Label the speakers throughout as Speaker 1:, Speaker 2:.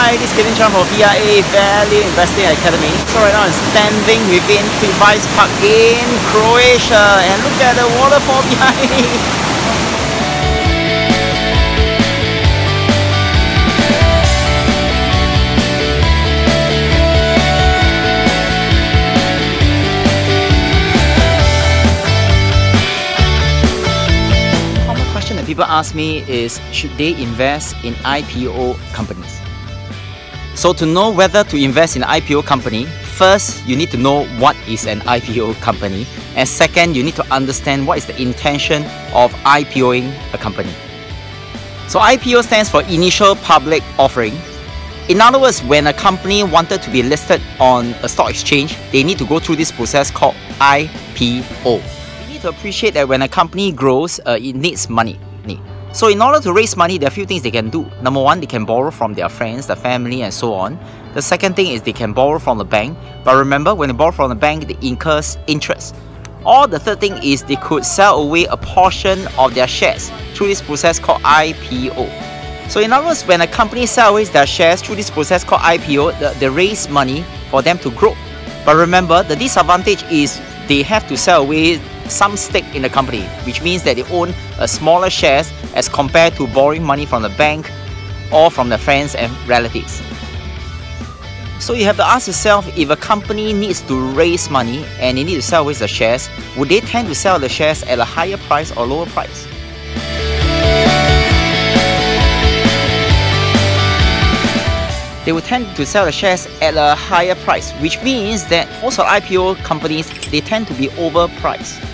Speaker 1: Hi, this is Cayden Chang from VIA Value Investing Academy. So right now I'm standing within Vice Park in Croatia and look at the waterfall behind me. That people ask me is, should they invest in IPO companies? So to know whether to invest in an IPO company, first you need to know what is an IPO company, and second you need to understand what is the intention of IPOing a company. So IPO stands for Initial Public Offering. In other words, when a company wanted to be listed on a stock exchange, they need to go through this process called IPO. To appreciate that when a company grows, it needs money. So in order to raise money, there are a few things they can do. Number one, they can borrow from their friends, their family, and so on. The second thing is they can borrow from the bank. But remember, when they borrow from the bank, they incur interest. Or the third thing is they could sell away a portion of their shares through this process called IPO. So in other words, when a company sells away their shares through this process called IPO, they raise money for them to grow. But remember, the disadvantage is they have to sell away some stake in the company, which means that they own a smaller shares as compared to borrowing money from the bank or from their friends and relatives. So you have to ask yourself, if a company needs to raise money and they need to sell away the shares, would they tend to sell the shares at a higher price or lower price? They will tend to sell the shares at a higher price, which means that most of the IPO companies, they tend to be overpriced.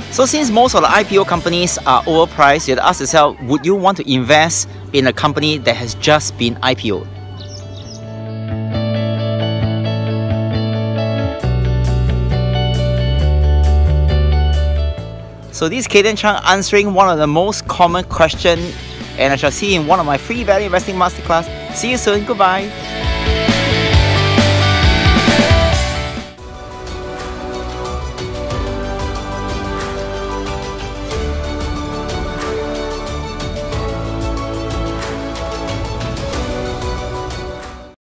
Speaker 1: So since most of the IPO companies are overpriced, you have to ask yourself, would you want to invest in a company that has just been IPO'd? So this is Cayden Chang answering one of the most common questions, and I shall see you in one of my free value investing masterclass. See you soon. Goodbye.